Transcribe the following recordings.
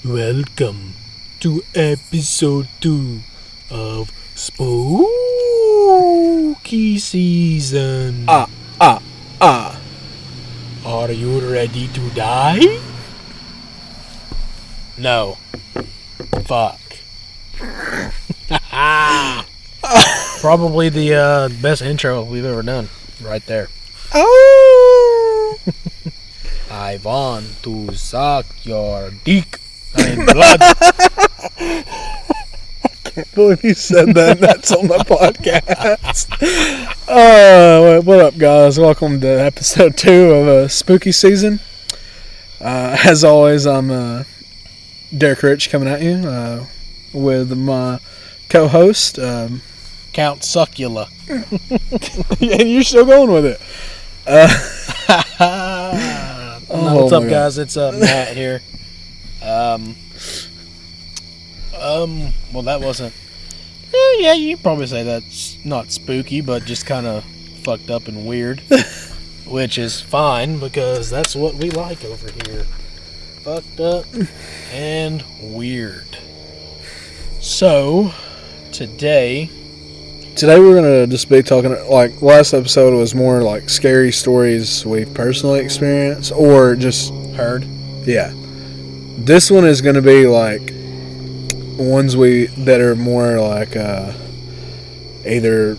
Welcome to episode 2 of Spooky Season. Are you ready to die? No. Fuck. Probably the best intro we've ever done. Right there. Oh! I want to suck your dick and blood. Can't believe you said that. That's on the podcast. What up, guys? Welcome to episode 2 of Spooky Season. As always, I'm Derrick Rich coming at you with my co-host, Count Succula. and you're still going with it. What's up, guys? It's Matt here. Well, that wasn't. Yeah, you probably say that's not spooky, but just kind of fucked up and weird, which is fine because that's what we like over here. Fucked up and weird. So, today we're gonna just be talking, like last episode was more like scary stories we've personally experienced or just heard. Yeah. This one is gonna be like ones that are more like either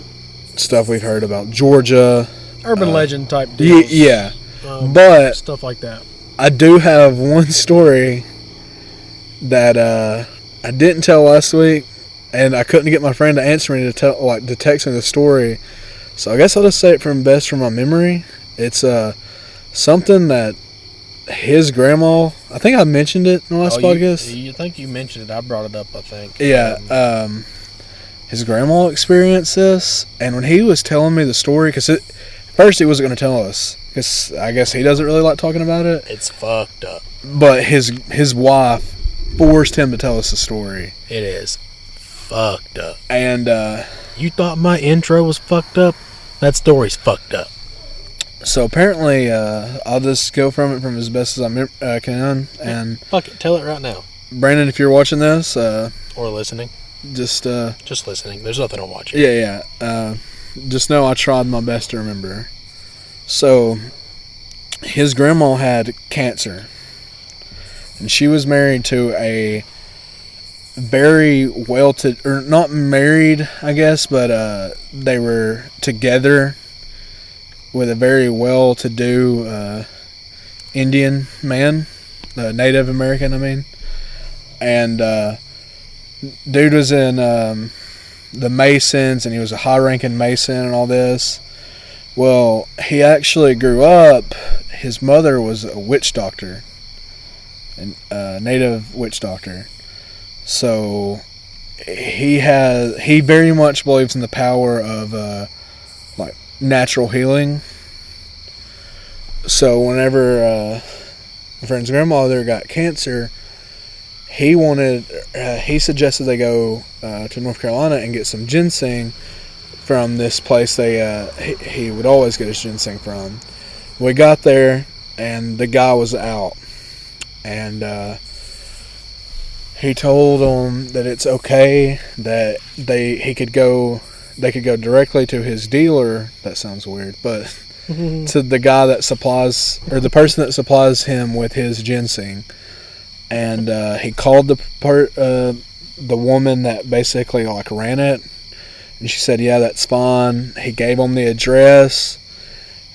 stuff we've heard about Georgia, Urban legend type deals. Yeah. But stuff like that. I do have one story that I didn't tell last week, and I couldn't get my friend to answer me to text me the story. So I guess I'll just say it from my memory. It's something that his grandma, I think I mentioned it in the last podcast. You think you mentioned it? I brought it up, I think. Yeah. His grandma experienced this, and when he was telling me the story, because first he wasn't going to tell us, because I guess he doesn't really like talking about it. It's fucked up. But his wife forced him to tell us the story. It is fucked up. And you thought my intro was fucked up? That story's fucked up. So apparently, I'll just go from it as best as I can. And fuck it, tell it right now. Brandon, if you're watching this, or listening, just listening. There's nothing to watch. Yeah. Just know I tried my best to remember. So, his grandma had cancer, and she was married to a very or not married, I guess, but they were together with a very well-to-do Indian man, Native American, I mean. And dude was in the Masons, and he was a high-ranking Mason and all this. Well, he actually grew up, his mother was a witch doctor, a native witch doctor. So he very much believes in the power of like natural healing. So whenever my friend's grandmother got cancer, he suggested they go to North Carolina and get some ginseng from this place he would always get his ginseng from. We got there, and the guy was out, and he told them that it's okay, that they could go directly to his dealer. That sounds weird, but to the guy that supplies, or the person that supplies him with his ginseng. And he called the woman that basically like ran it, and she said, yeah, that's fine. He gave them the address,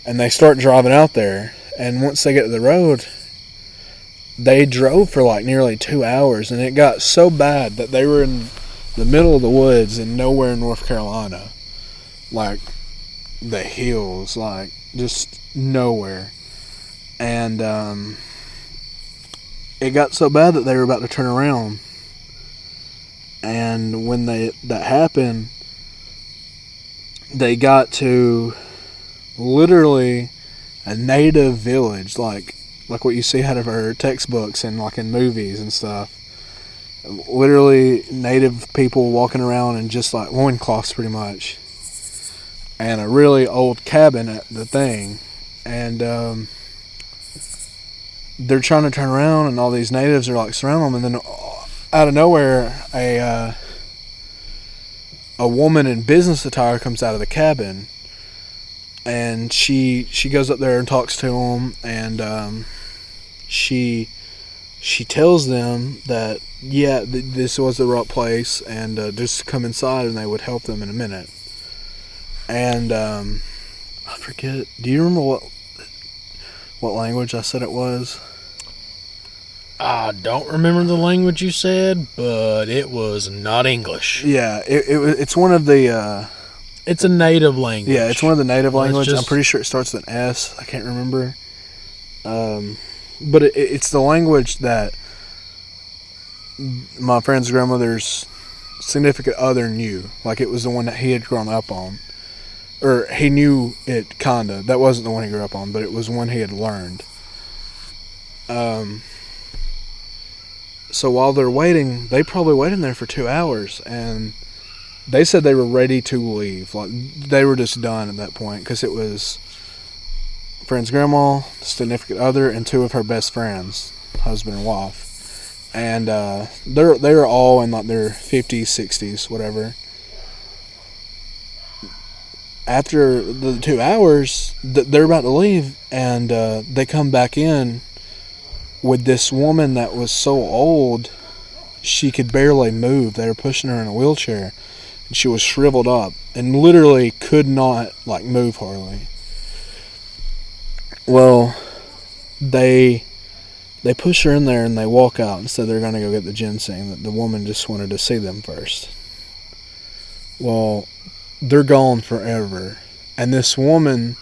and they start driving out there. And once they get to the road, they drove for like nearly 2 hours, and it got so bad that they were in the middle of the woods and nowhere in North Carolina. Like the hills, like just nowhere. And it got so bad that they were about to turn around. And when that happened, they got to literally a native village, like what you see out of our textbooks and like in movies and stuff. Literally native people walking around in just like loincloths pretty much. And a really old cabin at the thing. And they're trying to turn around, and all these natives are like surrounding them, and then out of nowhere, a woman in business attire comes out of the cabin, and she goes up there and talks to them, and she tells them that this was the right place, and just come inside, and they would help them in a minute. And I forget. Do you remember what language I said it was? I don't remember the language you said, but it was not English. Yeah, it's one of the. It's a native language. Yeah, it's one of the native languages. just- I'm pretty sure it starts with an S. I can't remember. But it's the language that my friend's grandmother's significant other knew. Like, it was the one that he had grown up on. Or he knew it, kinda. That wasn't the one he grew up on, but it was one he had learned. So while they're waiting, they probably waited there for 2 hours, and they said they were ready to leave. Like, they were just done at that point, because it was friend's grandma, significant other, and 2 of her best friends, husband and wife. And they were all in like their 50s, 60s, whatever. After the 2 hours, they're about to leave, and they come back in with this woman that was so old she could barely move. They were pushing her in a wheelchair, and she was shriveled up and literally could not like move hardly. Well, they push her in there, and they walk out and said they're going to go get the ginseng. That the woman just wanted to see them first. Well, they're gone forever, and this woman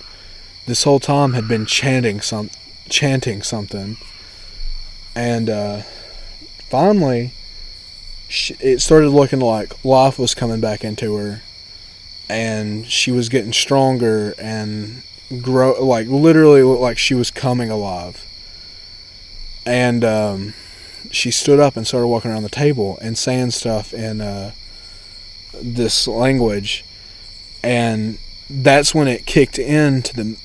this whole time had been chanting something. And finally, it started looking like life was coming back into her, and she was getting stronger and like literally looked like she was coming alive. And she stood up and started walking around the table and saying stuff in this language, and that's when it kicked into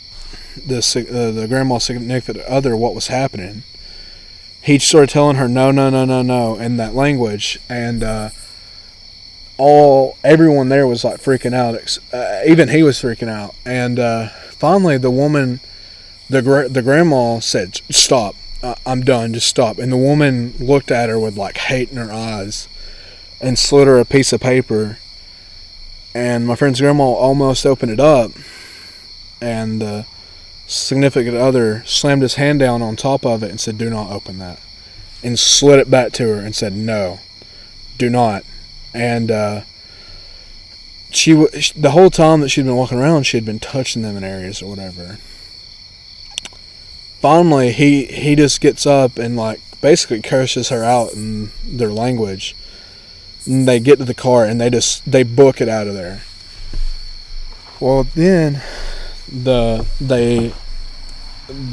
the grandma's significant other what was happening. He started telling her no in that language, and everyone there was like freaking out. Even he was freaking out. And finally, the woman, the grandma said, "Stop! I'm done. Just stop." And the woman looked at her with like hate in her eyes, and slid her a piece of paper. And my friend's grandma almost opened it up, and the significant other slammed his hand down on top of it and said, "Do not open that," and slid it back to her and said, "No, do not." And the whole time that she'd been walking around, she had been touching them in areas or whatever. Finally, he just gets up and like basically curses her out in their language. And they get to the car, and they book it out of there. Well, then the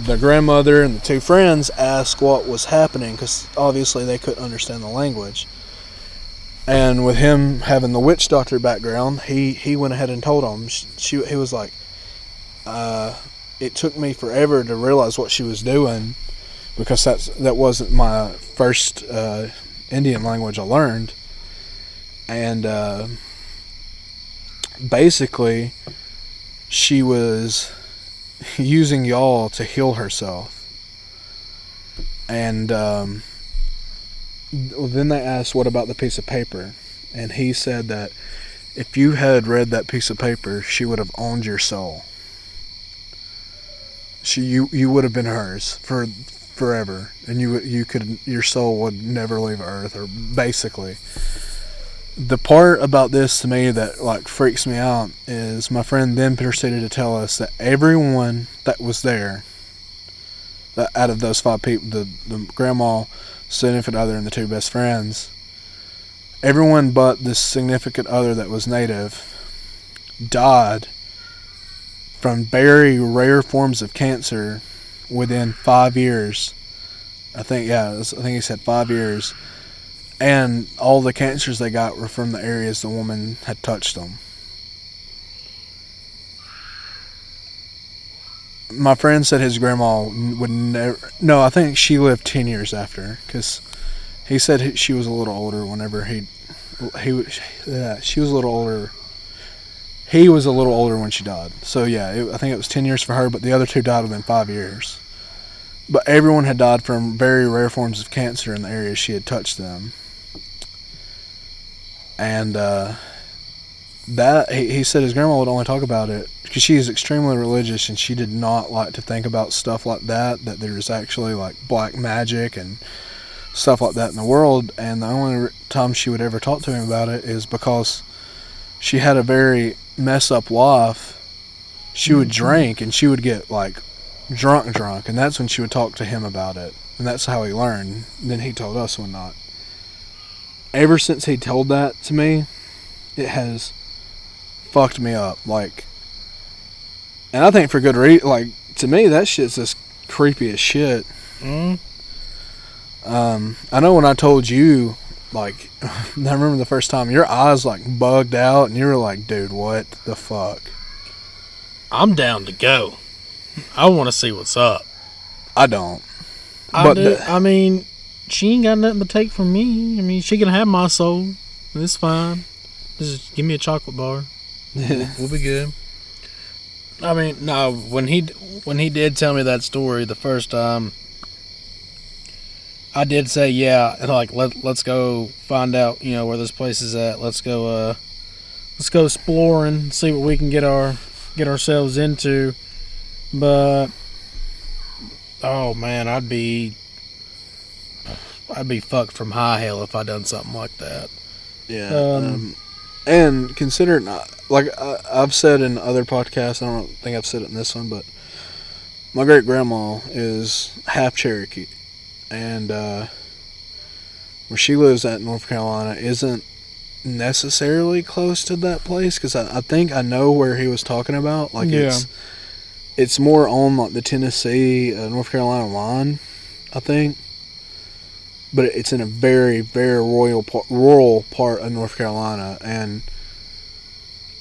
grandmother and the 2 friends asked what was happening, because obviously they couldn't understand the language. And with him having the witch doctor background, he went ahead and told them. He was like, it took me forever to realize what she was doing, because that wasn't my first Indian language I learned. And basically, she was using y'all to heal herself. And then they asked, what about the piece of paper? And he said that if you had read that piece of paper, she would have owned your soul. You would have been hers for forever, and your soul would never leave Earth, or basically. The part about this to me that like freaks me out is my friend then proceeded to tell us that everyone that was there, that out of those 5 people, the grandma, significant other, and the 2 best friends, everyone but this significant other that was native died from very rare forms of cancer within 5 years. I think he said 5 years. And all the cancers they got were from the areas the woman had touched them. my friend said his grandma would never. No, I think she lived 10 years after, because he said she was a little older whenever she was a little older. He was a little older when she died. So yeah, I think it was 10 years for her, but the other two died within 5 years. But everyone had died from very rare forms of cancer in the area she had touched them. And that he said his grandma would only talk about it because she is extremely religious, and she did not like to think about stuff like that there's actually like black magic and stuff like that in the world. And the only time she would ever talk to him about it is because she had a very mess up life. She would drink, and she would get like drunk, and that's when she would talk to him about it, and that's how he learned. And then he told us one night. Ever since he told that to me, it has fucked me up, like, and I think for good reason. Like, to me, that shit's just creepy as shit. I know when I told you, like, I remember the first time your eyes like bugged out, and you were like, dude, what the fuck? I'm down to go. I want to see what's up. I don't. I do. I mean, she ain't got nothing to take from me. I mean, she can have my soul. It's fine. Just give me a chocolate bar. We'll be good. I mean, no. When he did tell me that story the first time, I did say, yeah, like let's go find out, where this place is at. Let's go exploring, see what we can get ourselves into. But oh man, I'd be fucked from high hell if I done something like that. Yeah. And consider it not, like I've said in other podcasts, I don't think I've said it in this one, but my great grandma is half Cherokee, and where she lives at, North Carolina, isn't necessarily close to that place, because I think I know where he was talking about. Like, yeah. It's more on like the Tennessee North Carolina line, I think. But it's in a very, very rural part of North Carolina, and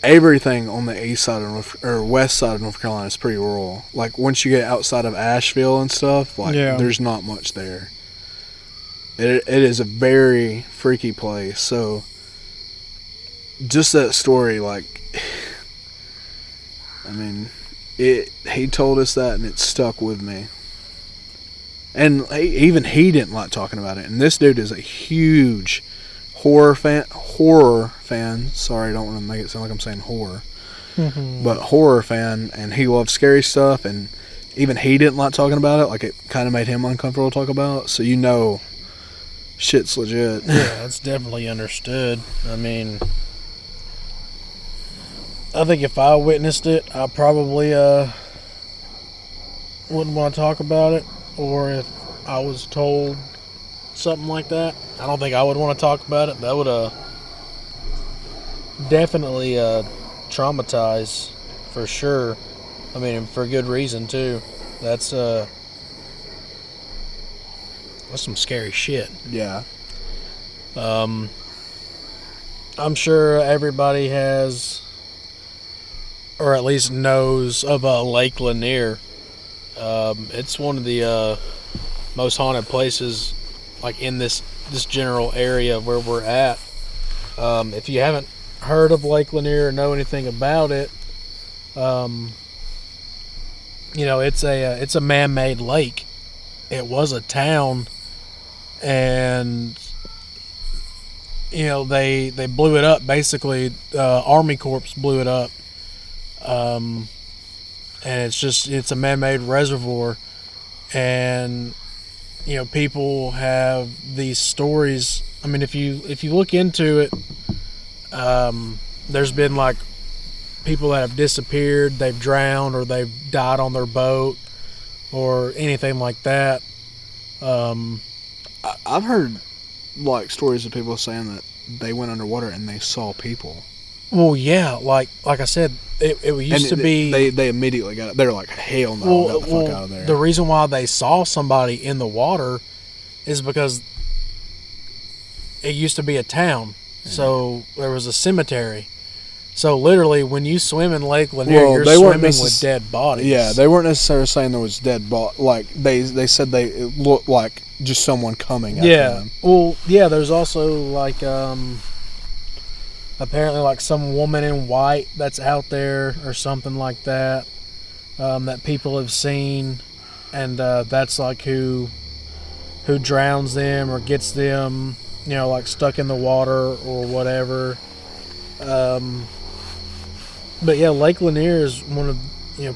everything on the east side of west side of North Carolina is pretty rural. Like, once you get outside of Asheville and stuff, like, there's not much there. It is a very freaky place. So just that story, like, I mean, he told us that, and it stuck with me. And even he didn't like talking about it. And this dude is a huge horror fan. Sorry, I don't want to make it sound like I'm saying horror. But horror fan, and he loves scary stuff. And even he didn't like talking about it. Like, it kind of made him uncomfortable to talk about. So shit's legit. Yeah, that's definitely understood. I mean, I think if I witnessed it, I probably wouldn't want to talk about it. Or if I was told something like that, I don't think I would want to talk about it. That would definitely traumatize, for sure. I mean, for good reason too. That's some scary shit. Yeah. I'm sure everybody has, or at least knows of Lake Lanier. It's one of the most haunted places, like, in this general area where we're at. If you haven't heard of Lake Lanier or know anything about it, it's a man-made lake. It was a town, and they blew it up. Basically, Army Corps blew it up. And it's a man-made reservoir, and people have these stories. I mean, if you look into it, there's been like people that have disappeared, they've drowned, or they've died on their boat, or anything like that. I've heard like stories of people saying that they went underwater and they saw people. Well, yeah, like I said, it used to be. They immediately got it. They're like, hell no, got the fuck out of there. The reason why they saw somebody in the water is because it used to be a town, so there was a cemetery, So literally, when you swim in Lake Lanier, Well, you're they weren't swimming with dead bodies. Yeah, they weren't necessarily saying there was dead body. Like they said it looked like just someone coming at them. Well, yeah. There's also like apparently like some woman in white that's out there or something like that that people have seen, and that's like who drowns them or gets them, like stuck in the water or whatever. But yeah, Lake Lanier is one of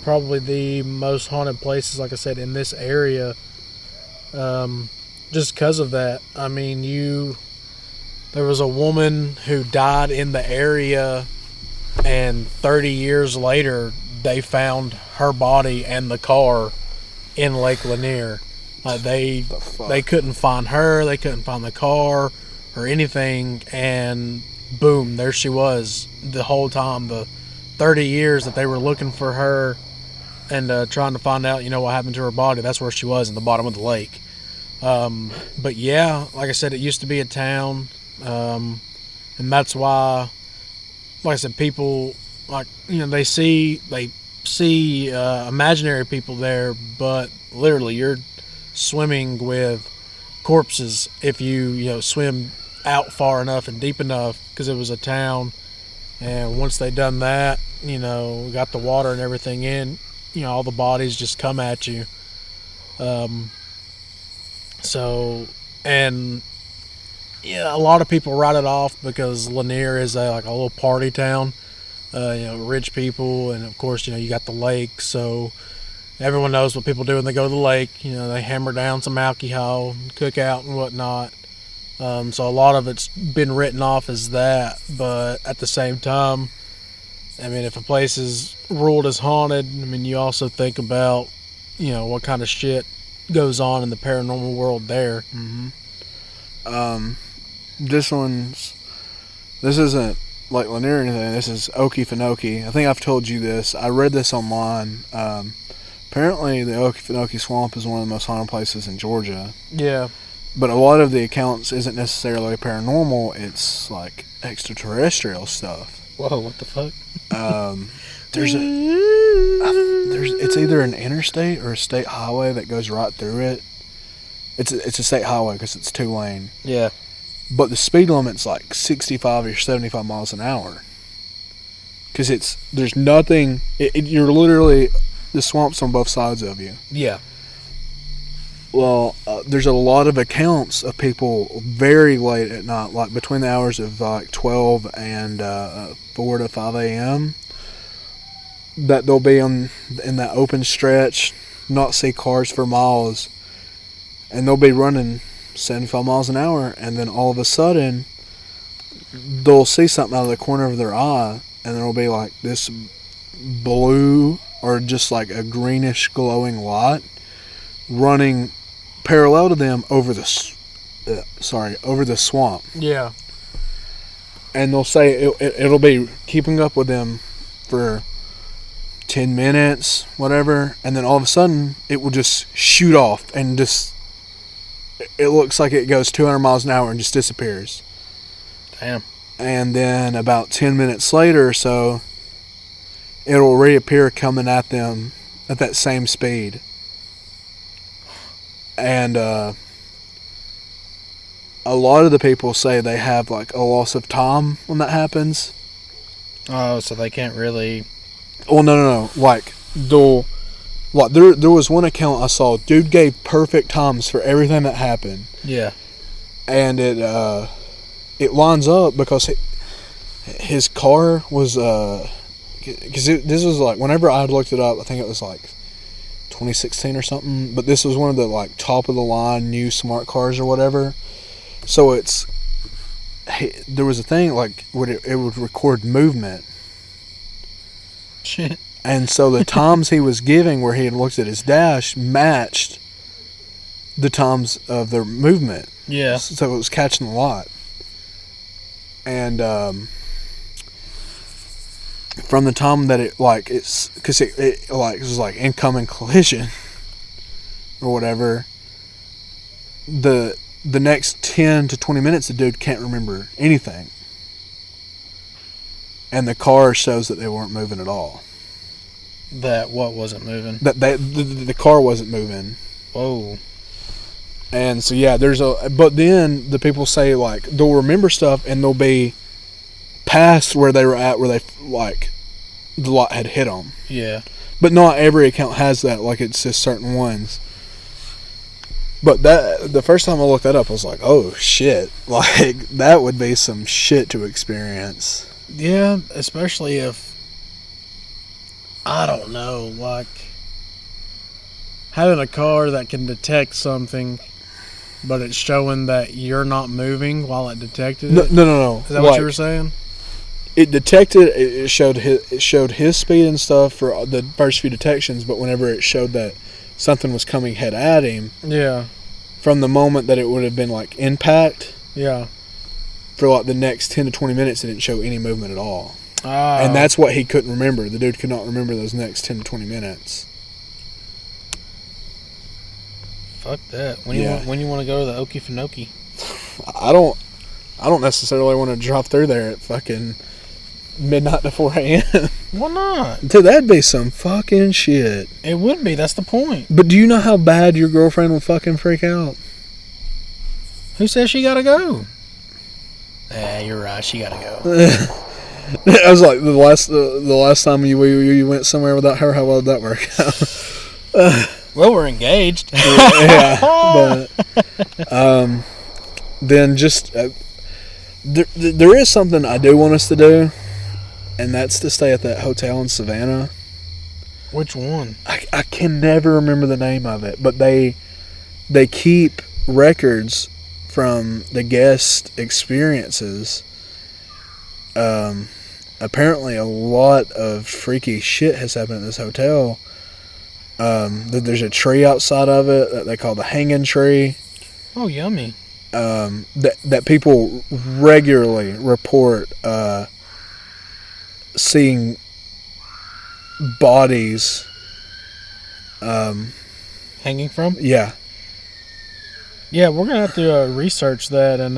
probably the most haunted places, like I said, in this area. Just because of that. I mean, there was a woman who died in the area, and 30 years later, they found her body and the car in Lake Lanier. They couldn't find her, they couldn't find the car or anything, and boom, there she was the whole time. The 30 years that they were looking for her and trying to find out, what happened to her body, that's where she was, in the bottom of the lake. But yeah, like I said, it used to be a town, and that's why, like I said, people they see imaginary people there, but literally you're swimming with corpses if you swim out far enough and deep enough, because it was a town. And once they done that, got the water and everything in, all the bodies just come at you. So, and yeah, a lot of people write it off because Lanier is a little party town. Rich people, and of course, you got the lake, so everyone knows what people do when they go to the lake. They hammer down some alcohol, cook out and whatnot. So a lot of it's been written off as that, but at the same time, I mean, if a place is ruled as haunted, I mean, you also think about, what kind of shit goes on in the paranormal world there. Mm-hmm. This isn't like Lanier or anything. This is Okefenokee. I think I've told you this. I read this online. Apparently, the Okefenokee Swamp is one of the most haunted places in Georgia. Yeah. But a lot of the accounts isn't necessarily paranormal. It's like extraterrestrial stuff. Whoa, what the fuck? It's either an interstate or a state highway that goes right through it. It's a state highway because it's 2-lane. Yeah. But the speed limit's like 65 or 75 miles an hour. Because there's nothing. You're literally, the swamp's on both sides of you. Yeah. Well, there's a lot of accounts of people very late at night, like between the hours of 12 and 4 to 5 a.m., that they'll be in that open stretch, not see cars for miles, and they'll be running 75 miles an hour, and then all of a sudden, they'll see something out of the corner of their eye, and there'll be like this blue or just like a greenish glowing light running parallel to them over the swamp. Yeah. And they'll say it'll be keeping up with them for 10 minutes, whatever, and then all of a sudden it will just shoot off and just, it looks like it goes 200 miles an hour and just disappears. Damn. And then about 10 minutes later or so, it'll reappear coming at them at that same speed. And a lot of the people say they have like a loss of time when that happens. Oh, so they can't really... Well, no. Like, there was one account I saw. Dude gave perfect times for everything that happened. Yeah. And it lines up because his car was... Because this was like... Whenever I looked it up, I think it was like 2016 or something. But this was one of the like top-of-the-line new smart cars or whatever. So there was a thing like it would record movement. Shit. And so the times he was giving where he had looked at his dash matched the times of their movement. Yeah. So it was catching a lot. And from the time that it was like incoming collision or whatever, the next 10 to 20 minutes the dude can't remember anything. and the car shows that they weren't moving at all. That what wasn't moving? That the car wasn't moving. Whoa. And so yeah, but then the people say like they'll remember stuff and they'll be past where they were at, where they like the lot had hit them. Yeah. But not every account has that. Like it's just certain ones. But the first time I looked that up, I was like, oh shit! Like that would be some shit to experience. Yeah, especially if I don't know, like having a car that can detect something, but it's showing that you're not moving while it detected it. No. Is that what you were saying? It detected. It showed his speed and stuff for the first few detections, but whenever it showed that something was coming head at him, Yeah. from the moment that it would have been like impact, Yeah. for like the next 10 to 20 minutes, it didn't show any movement at all. Ah. And that's what he couldn't remember. The dude could not remember those next 10 to 20 minutes. Fuck that. When you want to go to the Okefenokee? I don't necessarily want to drop through there at fucking midnight to 4 a.m. Why not? Dude, that'd be some fucking shit. It would be. That's the point. But do you know how bad your girlfriend will fucking freak out? Who says she gotta go? You're right. She gotta go. I was like, the last time you went somewhere without her, how well did that work out? Well, we're engaged. Yeah, but then just there is something I do want us to do, and that's to stay at that hotel in Savannah. Which one? I can never remember the name of it, but they keep records from the guest experiences. Apparently a lot of freaky shit has happened at this hotel. There's a tree outside of it that they call the hanging tree. Oh, yummy. That people regularly report seeing bodies Hanging from? Yeah. Yeah, we're gonna have to research that, and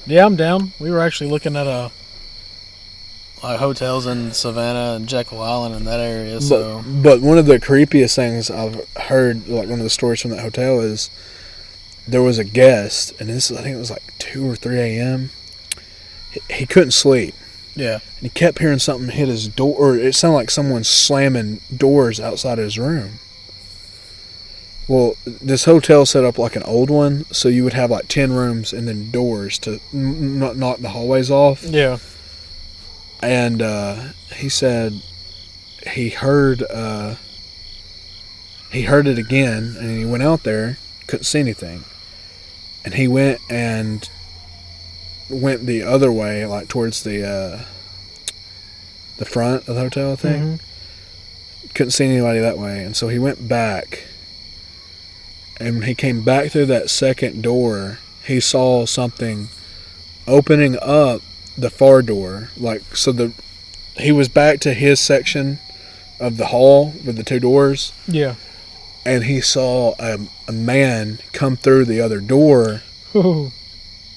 yeah, I'm down. We were actually looking at like hotels in Savannah and Jekyll Island in that area. So, but one of the creepiest things I've heard, like one of the stories from that hotel, is there was a guest, and this, I think it was like 2 or 3 a.m. He couldn't sleep. Yeah. And he kept hearing something hit his door, or it sounded like someone slamming doors outside his room. Well, this hotel set up like an old one, so you would have like 10 rooms and then doors to not knock the hallways off. Yeah. And he said he heard it again, and he went out there, couldn't see anything, and he went the other way, like towards the front of the hotel thing. Mm-hmm. Couldn't see anybody that way, and so he went back. And when he came back through that second door, he saw something opening up the far door. Like, so he was back to his section of the hall with the 2 doors. Yeah. And he saw a man come through the other door,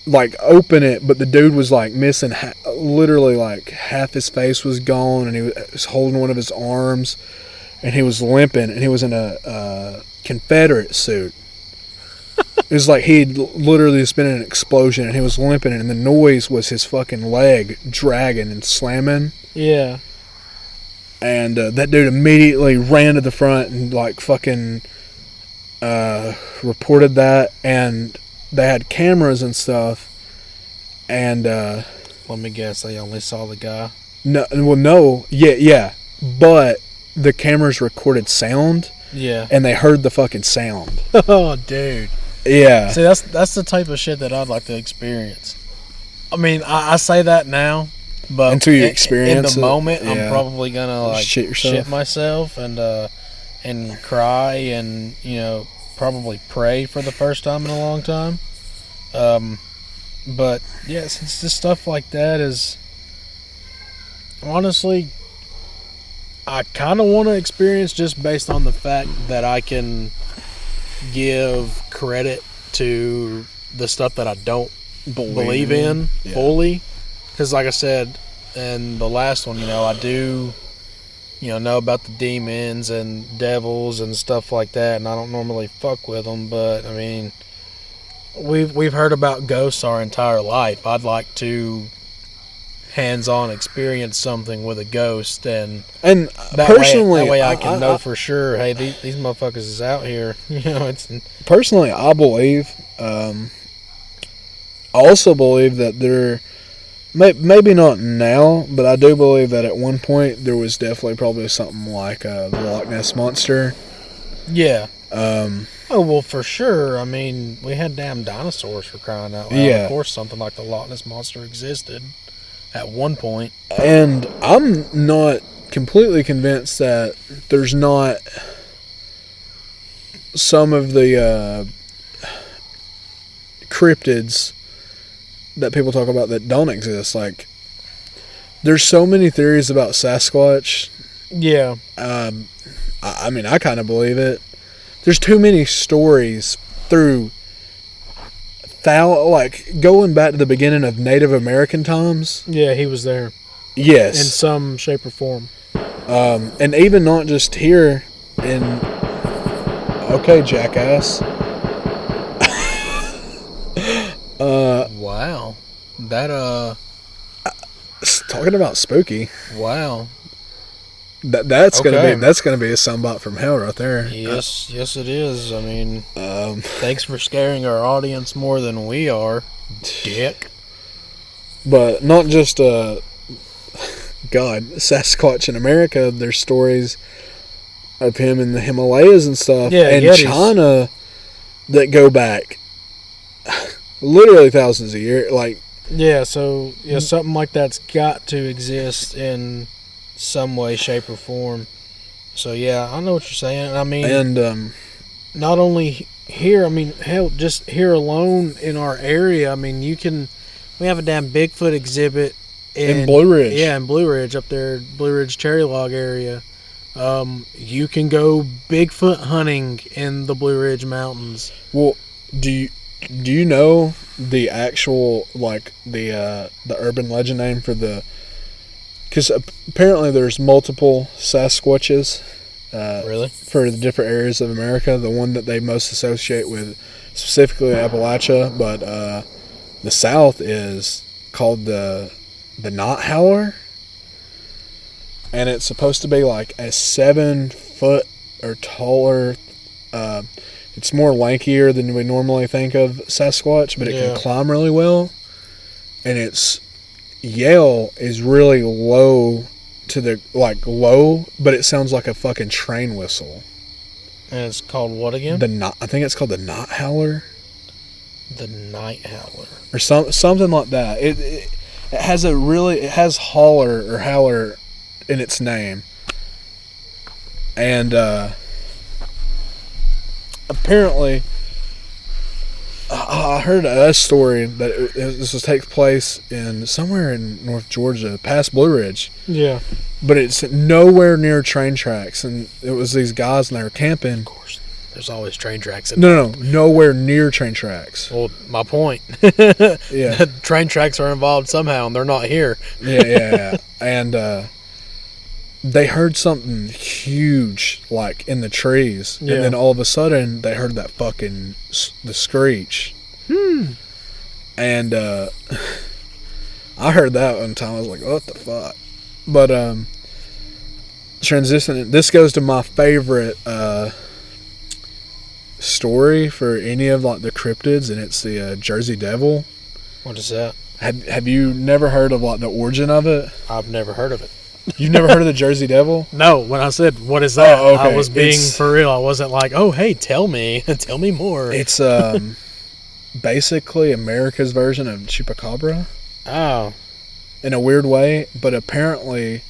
like open it, but the dude was like missing, literally like half his face was gone, and he was holding one of his arms, and he was limping, and he was in a Confederate suit. It was like he'd literally just been in an explosion, and he was limping, and the noise was his fucking leg dragging and slamming. Yeah. And that dude immediately ran to the front and like fucking reported that, and they had cameras and stuff. And let me guess, they only saw the guy. No, yeah, but the cameras recorded sound. Yeah. And they heard the fucking sound. Oh, dude. Yeah. See, that's the type of shit that I'd like to experience. I mean, I say that now, but until you experience in the moment, yeah. I'm probably gonna like shit myself and cry and probably pray for the first time in a long time. But yes, it's just stuff like that is honestly, I kind of want to experience just based on the fact that I can give credit to the stuff that I don't believe in fully. Because like I said, and the last one, I do, know about the demons and devils and stuff like that, and I don't normally fuck with them, but, I mean, we've heard about ghosts our entire life. I'd like to hands-on experience something with a ghost, and personally, that way I can know for sure, hey, these motherfuckers is out here. It's personally, I believe, I also believe that there, maybe not now, but I do believe that at one point there was definitely probably something like the Loch Ness Monster. Yeah. Oh, well, for sure. I mean, we had damn dinosaurs, for crying out loud. Yeah. Of course something like the Loch Ness Monster existed at one point. And I'm not completely convinced that there's not some of the cryptids that people talk about that don't exist. Like, there's so many theories about Sasquatch. Yeah. I mean, I kind of believe it. There's too many stories through like going back to the beginning of Native American times. Yeah, he was there. Yes. In some shape or form. And even not just here in... Okay, jackass. Wow. That, talking about spooky. Wow. That's gonna be a sunbot from hell right there. Yes, it is. I mean, thanks for scaring our audience more than we are, dick. But not just God, Sasquatch in America. There's stories of him in the Himalayas and stuff, and Yetis. China that go back literally thousands of years. Like, something like that's got to exist in some way, shape, or form. So yeah, I know what you're saying. I mean, and not only here. I mean, hell, just here alone in our area. I mean, we have a damn Bigfoot exhibit in Blue Ridge. Yeah, in Blue Ridge, up there, Blue Ridge Cherry Log area. You can go Bigfoot hunting in the Blue Ridge Mountains. Well, do you know the actual, like, the urban legend name for the... Because apparently there's multiple Sasquatches. Really? For the different areas of America. The one that they most associate with, specifically Appalachia, but the South is called the Knot Howler. And it's supposed to be like a 7 foot or taller. It's more lankier than we normally think of Sasquatch, but it can climb really well. And its yell is really low low, but it sounds like a fucking train whistle. And it's called what again? I think it's called the Knot Howler. The Night Howler. Or something like that. It has howler in its name. And apparently I heard a story that this takes place in somewhere in North Georgia, past Blue Ridge. Yeah. But it's nowhere near train tracks, and it was these guys and they were camping. Of course, there's always train tracks. Nowhere near train tracks. Well, my point. Yeah. Train tracks are involved somehow, and they're not here. Yeah. And they heard something huge, like, in the trees. Yeah. And then all of a sudden, they heard that fucking, the screech. And I heard that one time. I was like, what the fuck? But, transitioning, this goes to my favorite story for any of, like, the cryptids, and it's the Jersey Devil. What is that? Have you never heard of, like, the origin of it? I've never heard of it. You've never heard of the Jersey Devil? No, when I said, what is that? Oh, okay. I was being for real. I wasn't like, oh, hey, tell me more. It's basically America's version of Chupacabra. Oh. In a weird way, but apparently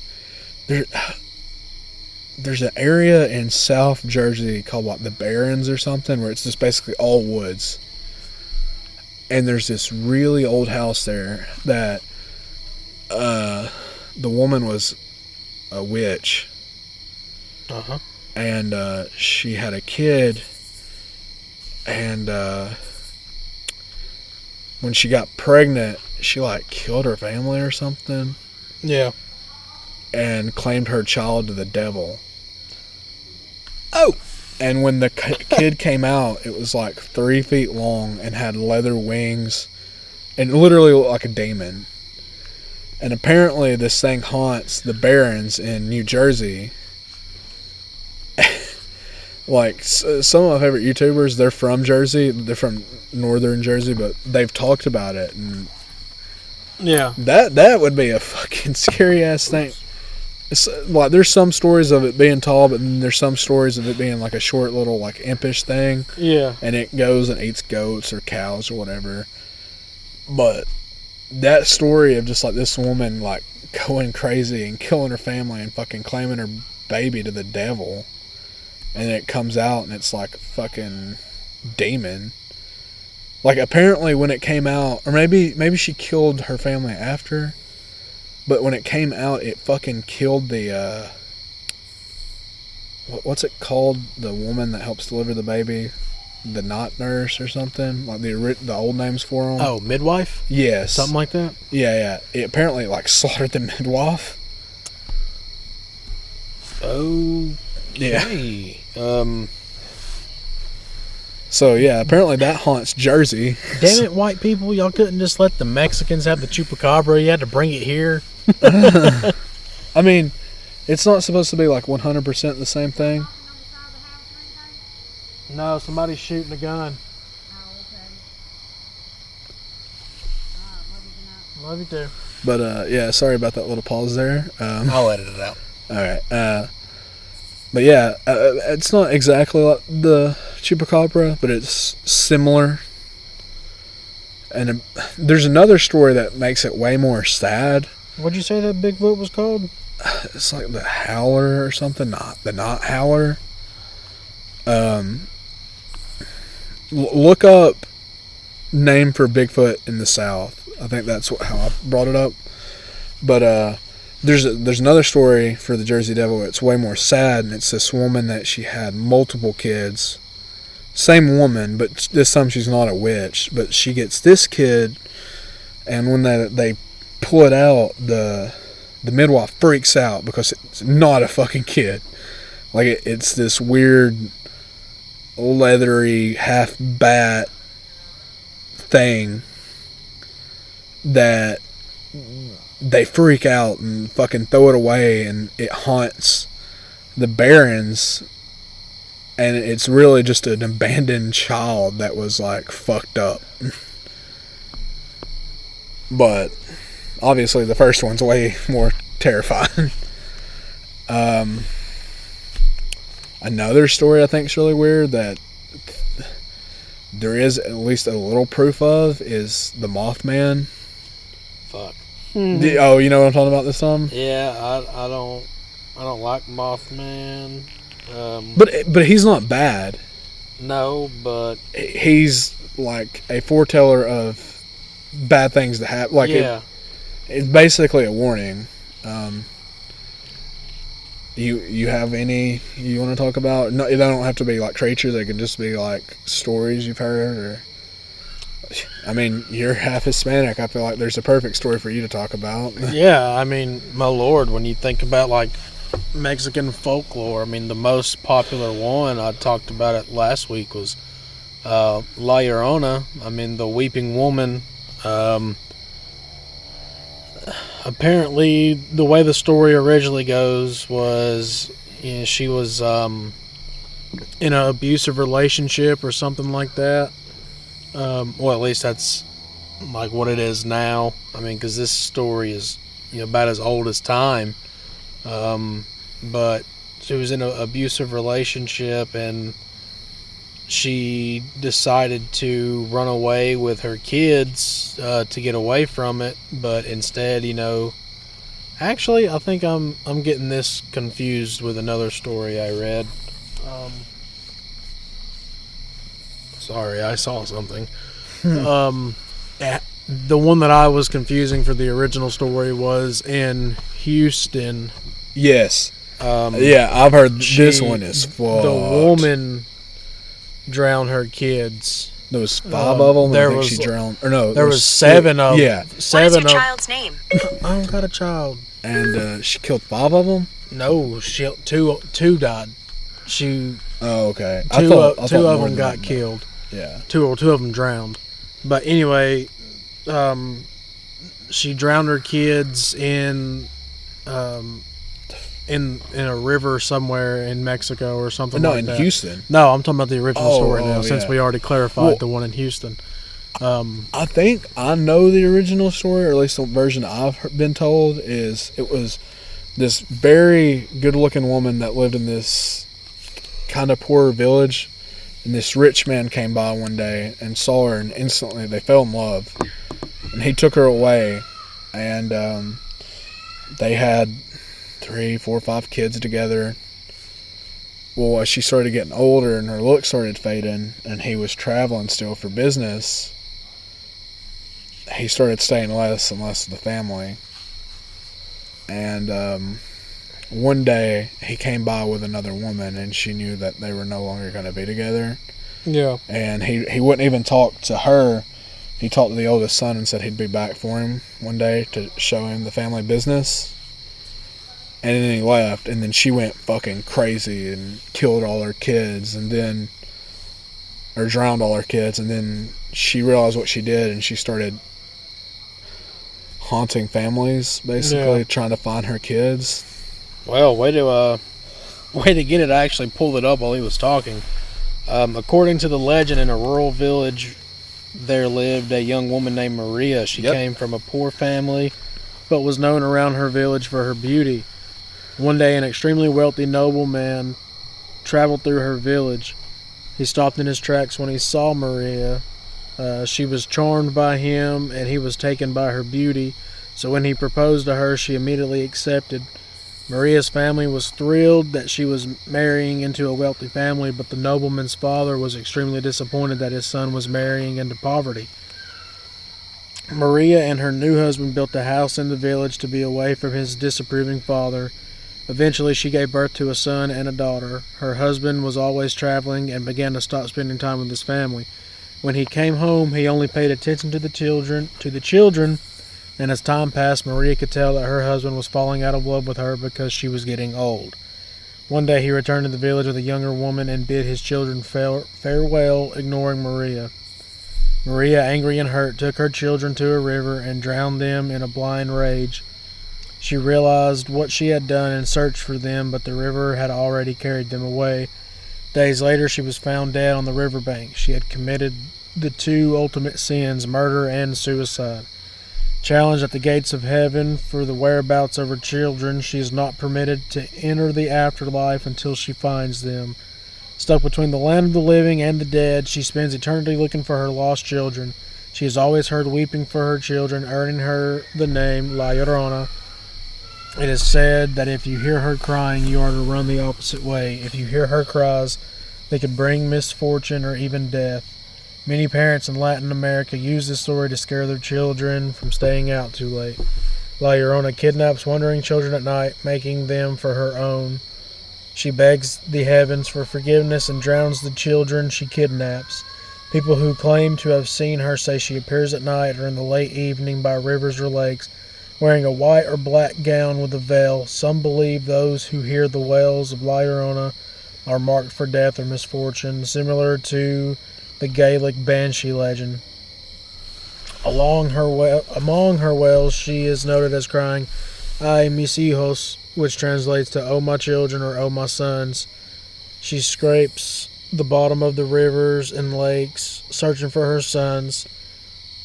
there's an area in South Jersey called, what, the Barrens or something, where it's just basically all woods. And there's this really old house there that the woman was a witch. Uh-huh. And she had a kid, and when she got pregnant, she, like, killed her family or something. Yeah. and claimed her child to the devil. Oh! And when the kid came out, it was like 3 feet long and had leather wings and literally looked like a demon. And apparently this thing haunts the Barrens in New Jersey. Like, some of my favorite YouTubers, they're from Jersey. They're from northern Jersey, but they've talked about it. And Yeah. that would be a fucking scary-ass thing. It's, like, there's some stories of it being tall, but then there's some stories of it being like a short little, like, impish thing. Yeah. And it goes and eats goats or cows or whatever. But that story of just, like, this woman, like, going crazy and killing her family and fucking claiming her baby to the devil. And it comes out and it's like a fucking demon. Like, apparently when it came out, or maybe she killed her family after, but when it came out, it fucking killed the, what's it called? The woman that helps deliver the baby? The knot nurse or something? Like the old names for them? Oh, midwife? Yes. Something like that? Yeah. It apparently, like, slaughtered the midwife. Oh. Yeah. So, yeah, apparently that haunts Jersey. Damn it, white people. Y'all couldn't just let the Mexicans have the chupacabra. You had to bring it here. I mean, it's not supposed to be like 100% the same thing. No, somebody's shooting a gun. Love you too. But, yeah, sorry about that little pause there. I'll edit it out. Alright, but yeah, it's not exactly like the chupacabra, but it's similar. And there's another story that makes it way more sad. What'd you say that Bigfoot was called? It's like the Howler or something, the Not Howler. Look up name for Bigfoot in the South. I think that's how I brought it up. But there's another story for the Jersey Devil. It's way more sad, and it's this woman that she had multiple kids. Same woman, but this time she's not a witch. But she gets this kid, and when they pull it out, the midwife freaks out because it's not a fucking kid. Like, it's this weird, leathery, half bat thing that they freak out and fucking throw it away, and it haunts the Barrens, and it's really just an abandoned child that was, like, fucked up. But obviously the first one's way more terrifying. Another story I think is really weird that there is at least a little proof of is the Mothman. Fuck. Oh, you know what I'm talking about this time? Yeah, I don't like Mothman. But he's not bad. No, but he's like a foreteller of bad things to happen. Like, yeah, it's basically a warning. You have any you want to talk about? No, they don't have to be like creatures. They can just be like stories you've heard. Or, I mean, you're half Hispanic. I feel like there's a perfect story for you to talk about. Yeah, I mean, my lord, when you think about like Mexican folklore, I mean, the most popular one, I talked about it last week, was La Llorona. I mean, the weeping woman. Apparently, the way the story originally goes was, you know, she was in an abusive relationship or something like that. Well, at least that's like what it is now. I mean, because this story is, you know, about as old as time. But she was in an abusive relationship, and she decided to run away with her kids to get away from it. But instead, you know, actually, I think I'm getting this confused with another story I read. Sorry, I saw something. The one that I was confusing for the original story was in Houston. Yes. Yeah, I've heard this one is fucked. The woman drowned her kids. There was 5 of them. There I think was she drowned. Or no, there was 7 of them. Yeah. 7 What is your child's name? I don't got a child. and she killed 5 of them. No, two died. Oh, okay. Two I of thought them got killed. Yeah. Two of them drowned. But anyway, she drowned her kids in a river somewhere in Mexico or something like that. No, in Houston. No, I'm talking about the original story now, since yeah. we already clarified the one in Houston. I think I know the original story, or at least the version I've been told, is it was this very good-looking woman that lived in this kind of poor village, and this rich man came by one day and saw her, and instantly they fell in love, and he took her away, and they had 3, 4, 5 kids together. Well, as she started getting older and her look started fading, and he was traveling still for business, he started staying less and less with the family. And one day he came by with another woman, and she knew that they were no longer going to be together. Yeah. And he wouldn't even talk to her. He talked to the oldest son and said he'd be back for him one day to show him the family business. And then he left, and then she went fucking crazy and killed all her kids, or drowned all her kids, and then she realized what she did, and she started haunting families, basically, trying to find her kids. Well, way to get it. I actually pulled it up while he was talking. According to the legend, in a rural village, there lived a young woman named Maria. She came from a poor family, but was known around her village for her beauty. One day, an extremely wealthy nobleman traveled through her village. He stopped in his tracks when he saw Maria. She was charmed by him, and he was taken by her beauty. So when he proposed to her, she immediately accepted. Maria's family was thrilled that she was marrying into a wealthy family, but the nobleman's father was extremely disappointed that his son was marrying into poverty. Maria and her new husband built a house in the village to be away from his disapproving father. Eventually, she gave birth to a son and a daughter. Her husband was always traveling and began to stop spending time with his family. When he came home, he only paid attention to the children, and as time passed, Maria could tell that her husband was falling out of love with her because she was getting old. One day, he returned to the village with a younger woman and bid his children farewell, ignoring Maria. Maria, angry and hurt, took her children to a river and drowned them in a blind rage. She realized what she had done and searched for them, but the river had already carried them away. Days later, she was found dead on the riverbank. She had committed the 2 ultimate sins, murder and suicide. Challenged at the gates of heaven for the whereabouts of her children, she is not permitted to enter the afterlife until she finds them. Stuck between the land of the living and the dead, she spends eternity looking for her lost children. She is always heard weeping for her children, earning her the name La Llorona. It is said that if you hear her crying, you are to run the opposite way. If you hear her cries, they could bring misfortune or even death. Many parents in Latin America use this story to scare their children from staying out too late. La Llorona kidnaps wandering children at night, making them for her own. She begs the heavens for forgiveness and drowns the children she kidnaps. People who claim to have seen her say she appears at night or in the late evening by rivers or lakes, wearing a white or black gown with a veil. Some believe those who hear the wails of La Llorona are marked for death or misfortune, similar to the Gaelic Banshee legend. Among her wails, she is noted as crying, "Ay, mis hijos," which translates to "Oh my children" or "Oh my sons." She scrapes the bottom of the rivers and lakes, searching for her sons,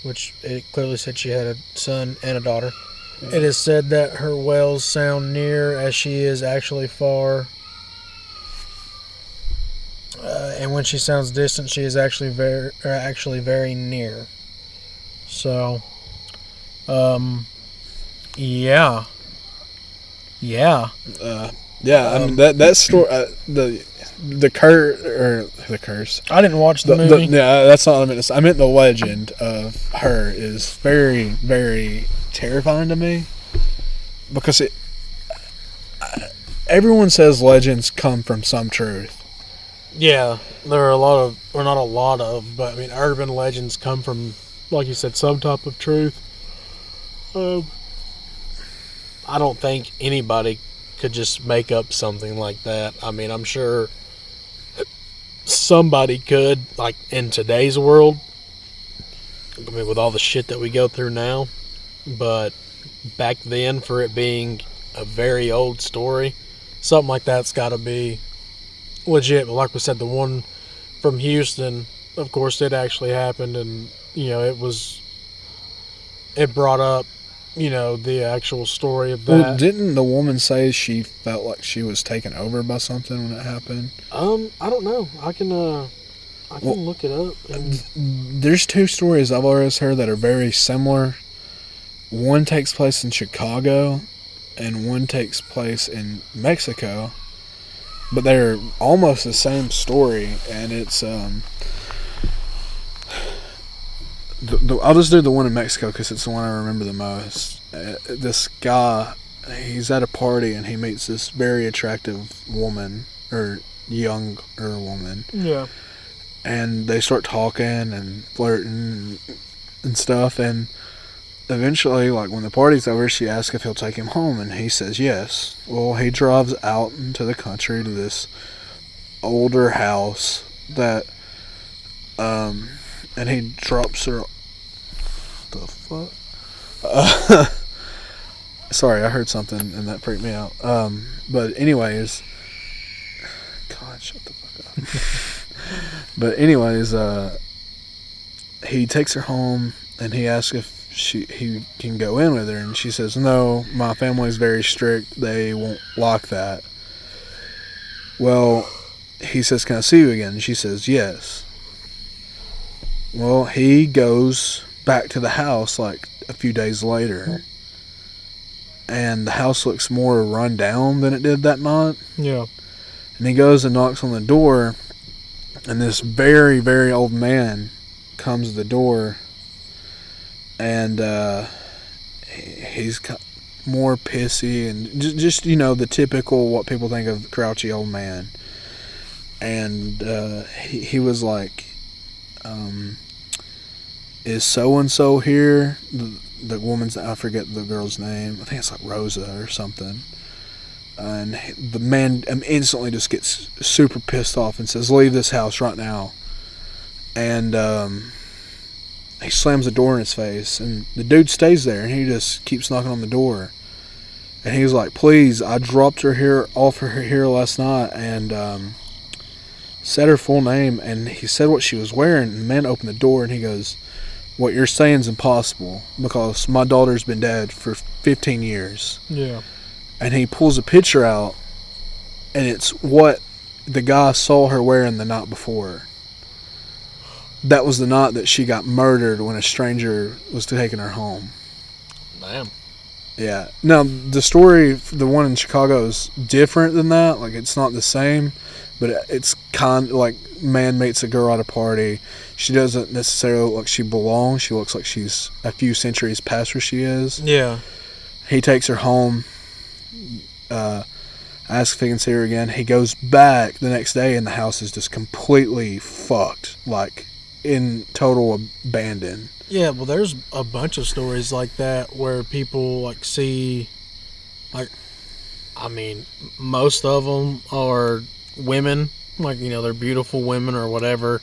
which it clearly said she had a son and a daughter. It is said that her wails sound near as she is actually far. And when she sounds distant, she is actually very near. So, yeah. I mean that story, the curse. I didn't watch the movie. That's not what I meant to say. I meant the legend of her is very, very terrifying to me, because everyone says legends come from some truth. Yeah, there are a lot of, or not a lot of, but I mean, urban legends come from, like you said, some type of truth. I don't think anybody could just make up something like that. I mean, I'm sure somebody could, like in today's world. I mean, with all the shit that we go through now, but back then, for it being a very old story, something like that's got to be legit. But like we said, the one from Houston, of course, it actually happened, and it brought up, the actual story of that. Well, didn't the woman say she felt like she was taken over by something when it happened? I don't know. I can look it up. There's two stories I've always heard that are very similar. One takes place in Chicago, and one takes place in Mexico. But they're almost the same story, and it's I'll just do the one in Mexico because it's the one I remember the most. This guy, he's at a party and he meets this very attractive woman, or younger woman. Yeah. And they start talking and flirting and stuff, and eventually, like when the party's over, she asks if he'll take him home, and he says yes. Well, he drives out into the country to this older house that, and he drops her. The fuck? Sorry, I heard something and that freaked me out. But anyways, God, shut the fuck up. But anyways, he takes her home and he asks if he can go in with her, and she says, no, my family's very strict, they won't lock that. Well, he says, can I see you again? And she says yes. Well, he goes back to the house like a few days later, and the house looks more run down than it did that night. Yeah. And he goes and knocks on the door, and this very, very old man comes to the door, and he's more pissy and just the typical what people think of grouchy old man. And he was like, is so-and-so here? The woman's, I forget the girl's name. I think it's like Rosa or something. And the man instantly just gets super pissed off and says, leave this house right now. And he slams the door in his face, and the dude stays there, and he just keeps knocking on the door. And he's like, please, I dropped her off here last night, and said her full name, and he said what she was wearing, and the man opened the door, and he goes, what you're saying is impossible, because my daughter's been dead for 15 years. Yeah. And he pulls a picture out, and it's what the guy saw her wearing the night before. That was the night that she got murdered when a stranger was taking her home. Damn. Yeah. Now, the story, the one in Chicago, is different than that. Like, it's not the same, but it's kind of like man meets a girl at a party. She doesn't necessarily look like she belongs. She looks like she's a few centuries past where she is. Yeah. He takes her home, asks if he can see her again. He goes back the next day, and the house is just completely fucked. Like, in total abandon. Yeah, well, there's a bunch of stories like that where people like see, like, I mean, most of them are women, like, they're beautiful women or whatever,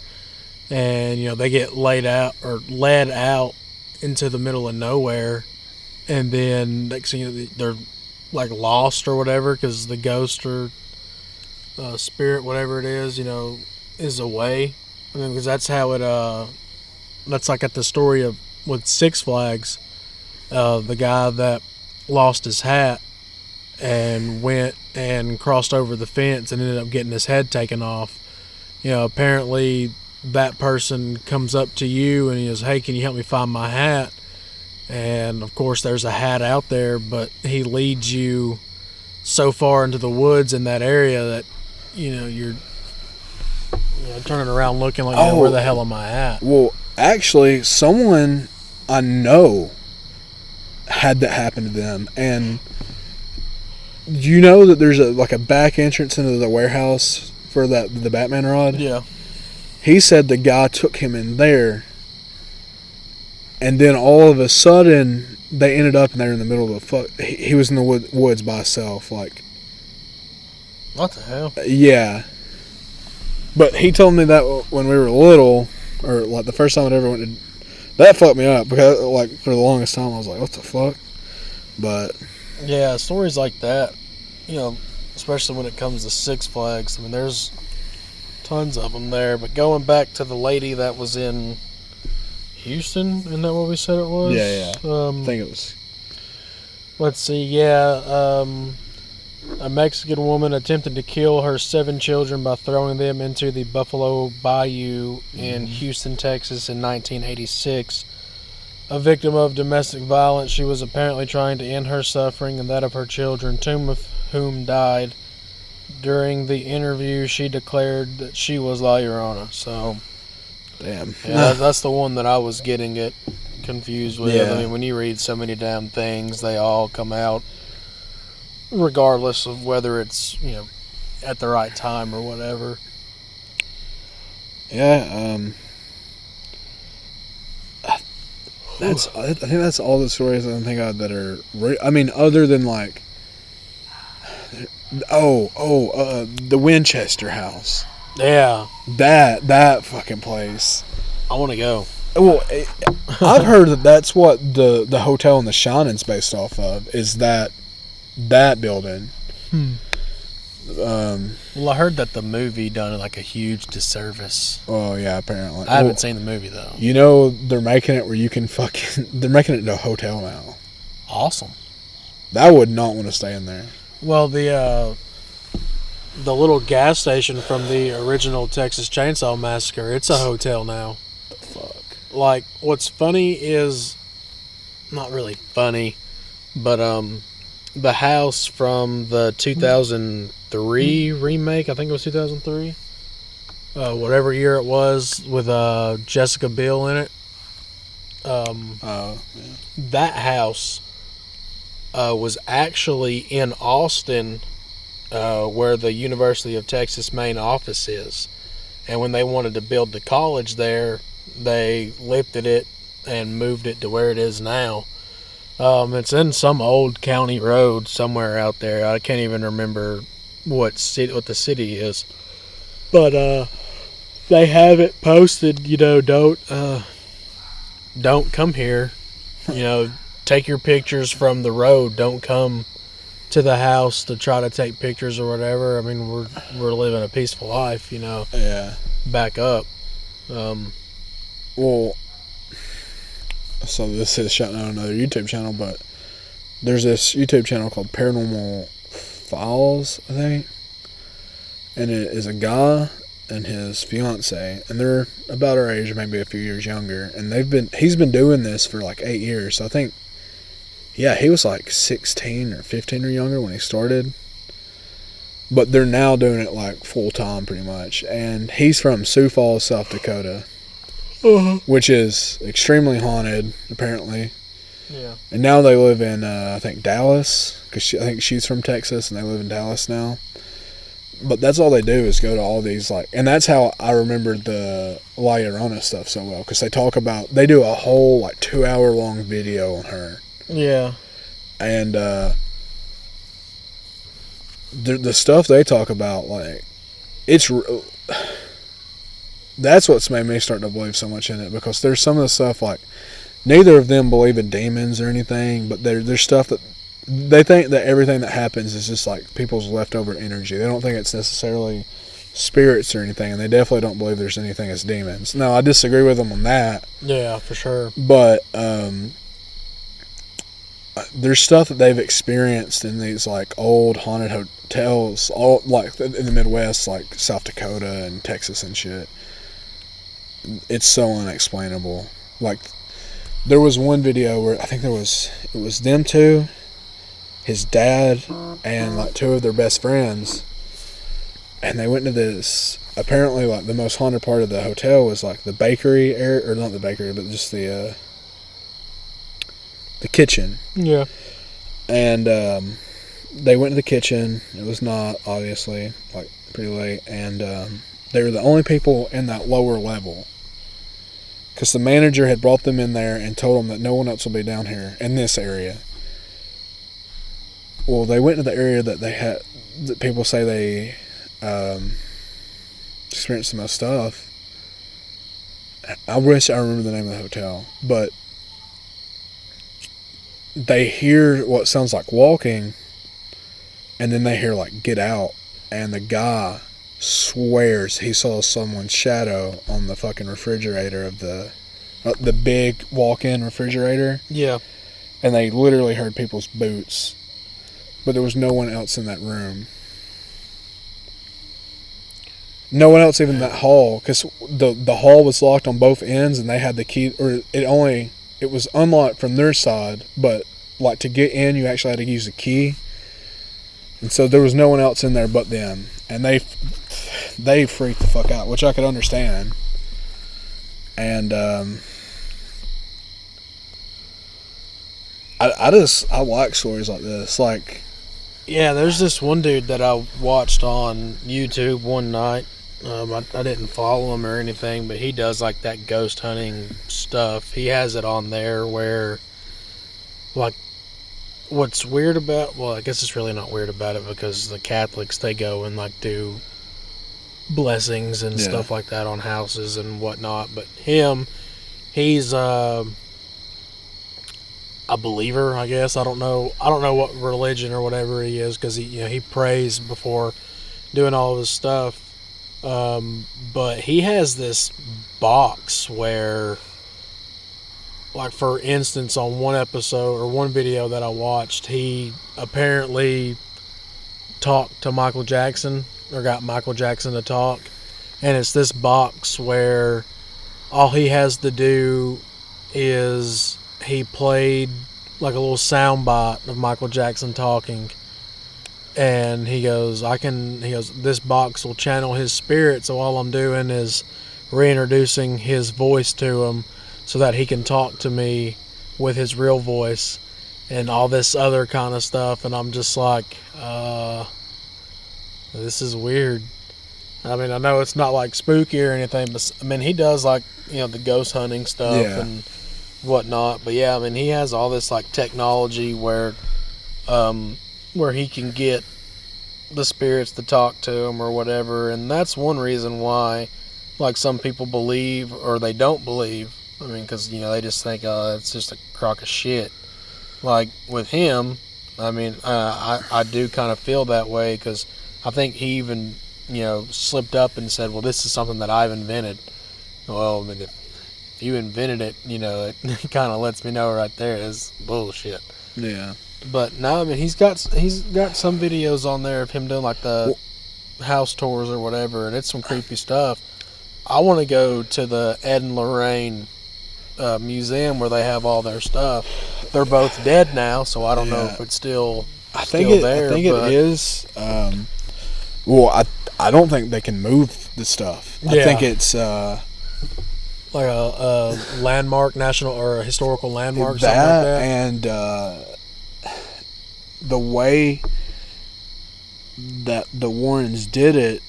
and they get led out into the middle of nowhere, and then next thing they're like lost or whatever because the ghost or spirit, whatever it is, is away. I mean, because that's how it, that's like at the story of with Six Flags, the guy that lost his hat and went and crossed over the fence and ended up getting his head taken off. Apparently that person comes up to you and he goes, hey, can you help me find my hat? And of course there's a hat out there, but he leads you so far into the woods in that area that, you're turning around looking like, where the hell am I at? Well, actually, someone I know had that happen to them, and you know that there's a back entrance into the warehouse for the Batman rod? Yeah. He said the guy took him in there, and then all of a sudden they ended up and they were in the middle of he was in the woods by himself. Like, what the hell? Yeah. But he told me that when we were little, or like the first time I ever went to, that fucked me up because like for the longest time I was like, what the fuck? But yeah, stories like that, you know, especially when it comes to Six Flags. I mean, there's tons of them there. But going back to the lady that was in Houston, isn't that what we said it was? Yeah. I think it was. Let's see. Yeah. A Mexican woman attempted to kill her 7 children by throwing them into the Buffalo Bayou in Houston, Texas in 1986. A victim of domestic violence, she was apparently trying to end her suffering and that of her children, 2 of whom died. During the interview, she declared that she was La Llorona. So, damn. Yeah, that's the one that I was getting it confused with. Yeah. I mean, when you read so many damn things, they all come out regardless of whether it's, you know, at the right time or whatever. Yeah, I think that's all the stories I can think of that are. I mean, other than like, the Winchester house. Yeah, that fucking place. I want to go. Well, I've heard that that's what the hotel in The Shining's based off of. Is that building? Well, I heard that the movie done like a huge disservice. Oh yeah, apparently. I haven't seen the movie though. You know, they're making it where you can they're making it into a hotel now. Awesome. I would not want to stay in there. Well, the little gas station from the original Texas Chainsaw Massacre, it's a hotel now. The fuck. Like, what's funny is, not really funny, but the house from the 2003 remake, I think it was 2003, whatever year it was, with Jessica Biel in it. Yeah. That house was actually in Austin, where the University of Texas main office is. And when they wanted to build the college there, they lifted it and moved it to where it is now. It's in some old county road somewhere out there. I can't even remember what the city is. But they have it posted, you know, don't come here. You know, take your pictures from the road. Don't come to the house to try to take pictures or whatever. I mean, we're living a peaceful life, you know. Yeah. Back up. Well, so this is shouting out another YouTube channel, but there's this YouTube channel called Paranormal Files, I think, and it is a guy and his fiance, and they're about our age, maybe a few years younger, and he's been doing this for like 8 years. So I think, yeah, he was like 16 or 15 or younger when he started, but they're now doing it like full time pretty much. And he's from Sioux Falls, South Dakota, which is extremely haunted apparently. Yeah. And now they live in I think Dallas, because I think she's from Texas and they live in Dallas now. But that's all they do is go to all these, like, and that's how I remembered the La Llorona stuff so well, because they do a whole like 2-hour long video on her. Yeah. And the stuff they talk about, like, that's what's made me start to believe so much in it, because there's some of the stuff, like, neither of them believe in demons or anything, but there's stuff that they think that everything that happens is just like people's leftover energy. They don't think it's necessarily spirits or anything, and they definitely don't believe there's anything as demons. No, I disagree with them on that. Yeah, for sure. But there's stuff that they've experienced in these like old haunted hotels, all like in the Midwest, like South Dakota and Texas and shit. It's so unexplainable. Like, there was one video where I think it was them two, his dad, and like 2 of their best friends, and they went to this, apparently like the most haunted part of the hotel was like the bakery area, or not the bakery, but just the kitchen. Yeah. And they went to the kitchen. It was not, obviously, like, pretty late, and they were the only people in that lower level. because the manager had brought them in there and told them that no one else will be down here in this area. Well, they went to the area that that people say they experienced the most stuff. I wish I remember the name of the hotel, but they hear what sounds like walking, and then they hear like get out, and the guy swears he saw someone's shadow on the fucking refrigerator of the big walk-in refrigerator. Yeah. And they literally heard people's boots, but there was no one else in that room. No one else even in that hall, because the hall was locked on both ends, and they had the key, or it was unlocked from their side, but like to get in, you actually had to use the key. And so there was no one else in there but them, and they freaked the fuck out, which I could understand. And I like stories like this, like. Yeah, there's this one dude that I watched on YouTube one night. I didn't follow him or anything, but he does like that ghost hunting stuff. He has it on there where, like, what's weird about, well, I guess it's really not weird about it, because the Catholics, they go and like do blessings and stuff like that on houses and whatnot. But he's a believer, I guess. I don't know what religion or whatever he is, because he prays before doing all of his stuff. But he has this box where, like, for instance, on one episode or one video that I watched, he apparently talked to Michael Jackson, or got Michael Jackson to talk, and it's this box where all he has to do is he played like a little sound bite of Michael Jackson talking, and he goes, this box will channel his spirit, so all I'm doing is reintroducing his voice to him so that he can talk to me with his real voice and all this other kind of stuff. And I'm just like, this is weird. I mean, I know it's not like spooky or anything, but I mean, he does like, the ghost hunting stuff and whatnot. But yeah, I mean, he has all this like technology where he can get the spirits to talk to him or whatever. And that's one reason why, like, some people believe or they don't believe. I mean, because, they just think, it's just a crock of shit. Like, with him, I mean, I do kind of feel that way, because I think he even, slipped up and said, well, this is something that I've invented. Well, I mean, if you invented it, it kind of lets me know right there it's bullshit. Yeah. But no, I mean, he's got some videos on there of him doing like the house tours or whatever, and it's some creepy stuff. I want to go to the Ed and Lorraine museum where they have all their stuff. They're both dead now, so I don't know if it's still there. I think it is. Well, I don't think they can move the stuff. I think it's like a landmark, national or a historical landmark. That, something like that. And the way that the Warrens did it,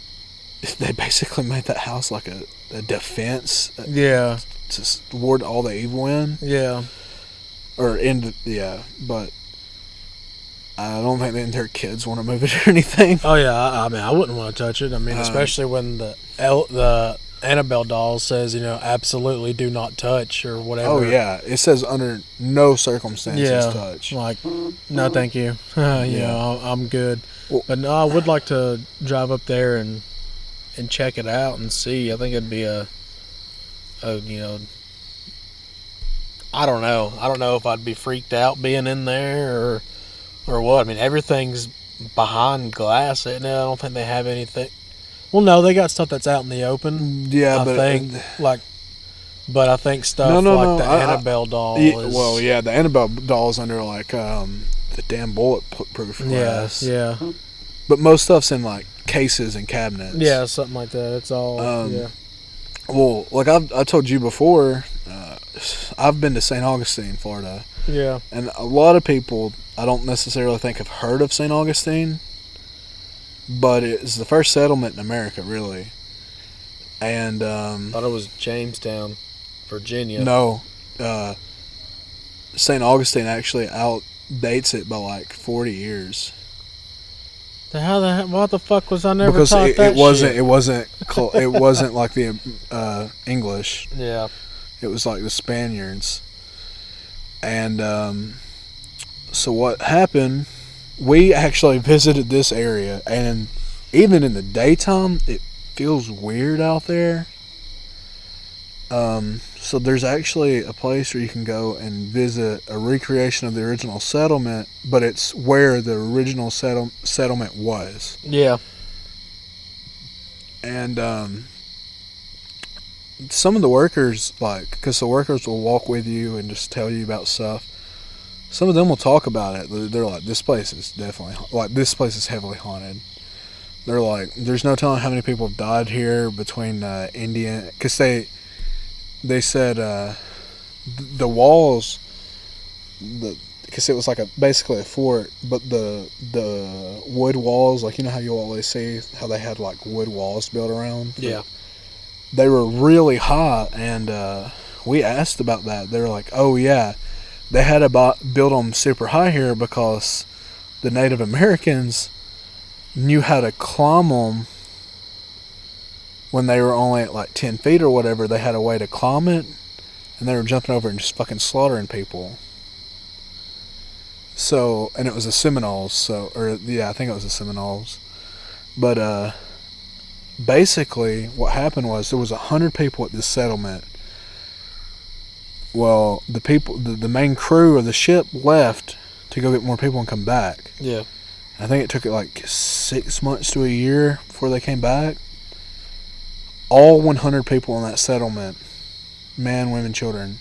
they basically made that house like a defense. Yeah. To ward all the evil in. Yeah. But I don't think their kids want to move it or anything. Oh yeah, I mean, I wouldn't want to touch it. I mean, especially when the Annabelle doll says, absolutely do not touch or whatever. Oh yeah, it says under no circumstances touch. Like, no, thank you. I'm good. Well, but no, I would like to drive up there and check it out and see. I think it'd be I don't know. I don't know if I'd be freaked out being in there or what. I mean, everything's behind glass, isn't it? I don't think they have anything. Well, no, they got stuff that's out in the open. Yeah, but I think stuff the Annabelle doll is... Well, yeah, the Annabelle doll is under, like, the damn bulletproof glass. Yeah. But most stuff's in, like, cases and cabinets. Yeah, something like that. It's all, Well, like I told you before, I've been to St. Augustine, Florida. Yeah. And a lot of people, I don't necessarily think have heard of St. Augustine, but it's the first settlement in America, really. And I thought it was Jamestown. Virginia. No. St. Augustine actually outdates it by like 40 years. What the fuck was I never Because taught that shit? it wasn't like the English. Yeah. It was like the Spaniards. And so what happened, we actually visited this area, and even in the daytime, it feels weird out there. So there's actually a place where you can go and visit a recreation of the original settlement, but it's where the original settlement was. Yeah. And some of the workers, like, because the workers will walk with you and just tell you about stuff. Some of them will talk about it. They're like, this place is heavily haunted. They're like, there's no telling how many people have died here between Indian, because they said the walls, because it was like basically a fort, but the wood walls, like, you know how you always see how they had like wood walls built around. Yeah. They were really high, and we asked about that. They were like, oh yeah, they had to build them super high here because the Native Americans knew how to climb them when they were only at like 10 feet or whatever. They had a way to climb it, and they were jumping over and just fucking slaughtering people. So, and it was the Seminoles, I think it was the Seminoles. But basically what happened was there was 100 people at this settlement. Well, the main crew of the ship left to go get more people and come back. Yeah. I think it took it like 6 months to a year before they came back. All 100 people in that settlement, men, women, children,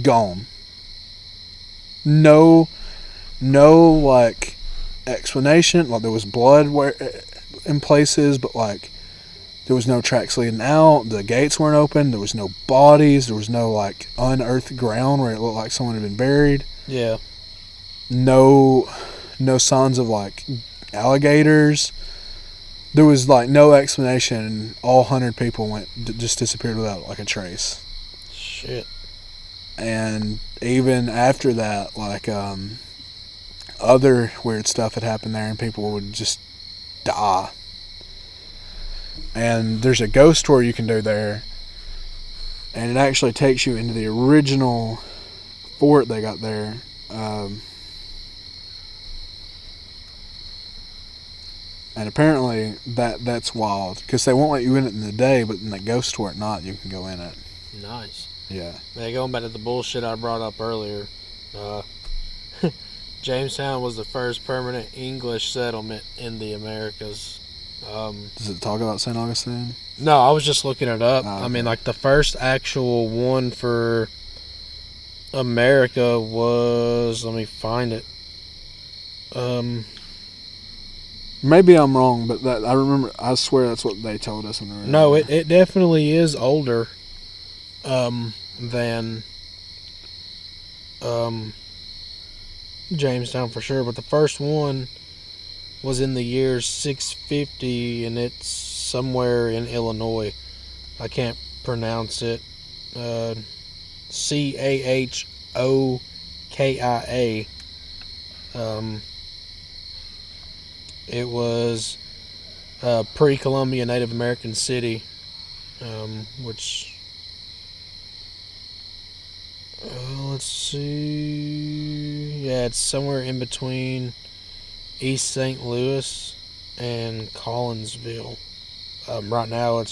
gone. No like explanation. Like, there was blood in places, but like there was no tracks leading out. The gates weren't open. There was no bodies. There was no like unearthed ground where it looked like someone had been buried. Yeah. No signs of like alligators. There was like no explanation, and all 100 people just disappeared without like a trace. Shit. And even after that, like other weird stuff had happened there, and people would just die. And there's a ghost tour you can do there, and it actually takes you into the original fort they got there. And apparently that's wild, because they won't let you in it in the day, but in the ghost tour at night you can go in it. Nice. Yeah. Man, going back to the bullshit I brought up earlier, Jamestown was the first permanent English settlement in the Americas. Does it talk about St. Augustine? No, I was just looking it up. Oh, okay. I mean, like, the first actual one for America was, let me find it. Maybe I'm wrong, but I swear that's what they told us. No, it definitely is older than Jamestown for sure, but the first one was in the year 650, and it's somewhere in Illinois. I can't pronounce it. Cahokia. It was a pre-Columbian Native American city, which, let's see, yeah, it's somewhere in between East St. Louis and Collinsville. Right now, it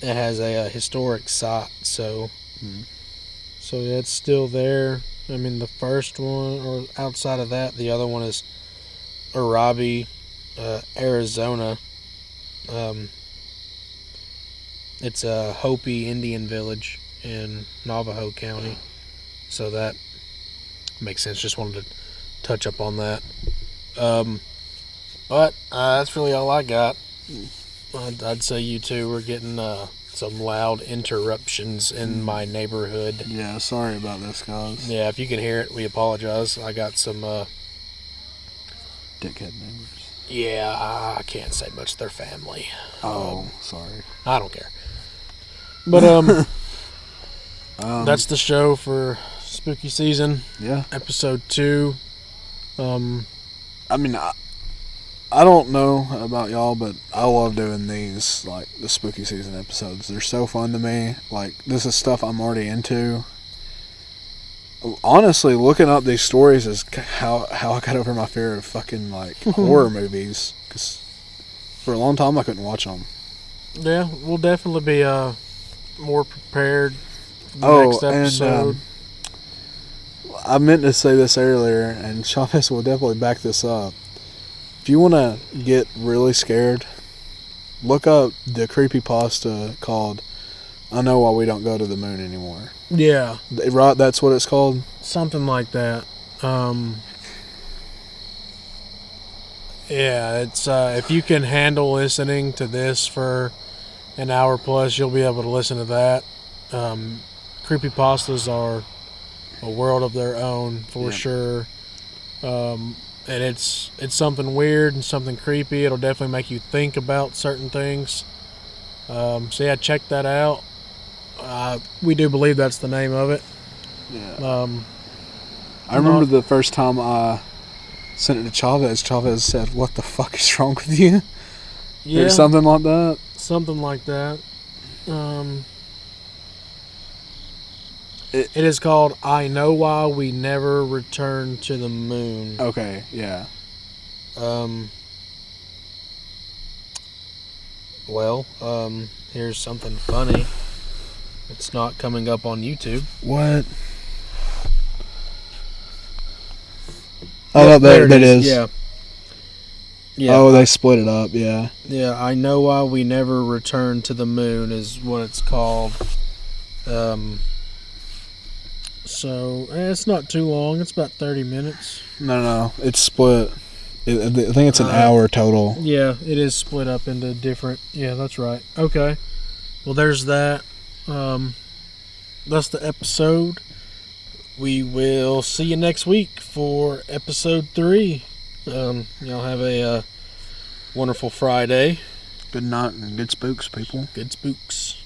has a historic site, so yeah, it's still there. I mean, the first one, or outside of that, the other one is Arabi, Arizona. It's a Hopi Indian village in Navajo County, so that makes sense. Just wanted to touch up on that. But that's really all I got. I'd say you two were getting some loud interruptions in my neighborhood. Yeah, sorry about this, guys. Yeah, if you can hear it, we apologize. I got some dickhead neighbors. Yeah, I can't say much. They're family. Oh, sorry. I don't care. But That's the show for spooky season, yeah. episode 2. I mean, I don't know about y'all, but I love doing these, like, the spooky season episodes. They're so fun to me. Like, this is stuff I'm already into. Honestly, looking up these stories is how I got over my fear of fucking, like, horror movies. Because for a long time, I couldn't watch them. Yeah, we'll definitely be more prepared for the next episode. And I meant to say this earlier, and Chavez will definitely back this up. If you want to get really scared, look up the creepypasta called I Know Why We Don't Go to the Moon Anymore. Yeah. Right, that's what it's called? Something like that. Yeah, it's if you can handle listening to this for an hour plus, you'll be able to listen to that. Creepypastas are a world of their own for sure. And it's something weird and something creepy. It'll definitely make you think about certain things. So yeah, check that out. We do believe that's the name of it. Yeah. I remember the first time I sent it to Chavez. Chavez said, "What the fuck is wrong with you?" Yeah, or something like that. Something like that. It is called I Know Why We Never Return to the Moon. Okay, yeah. Here's something funny. It's not coming up on YouTube. What? Oh, there it is. Yeah. Oh, they split it up, yeah. Yeah, I Know Why We Never Return to the Moon is what it's called. So, it's not too long. It's about 30 minutes. No. It's split. I think it's an hour total. Yeah, it is split up into different... Yeah, that's right. Okay. Well, there's that. That's the episode. We will see you next week for episode 3. Y'all have a wonderful Friday. Good night and good spooks, people. Good spooks.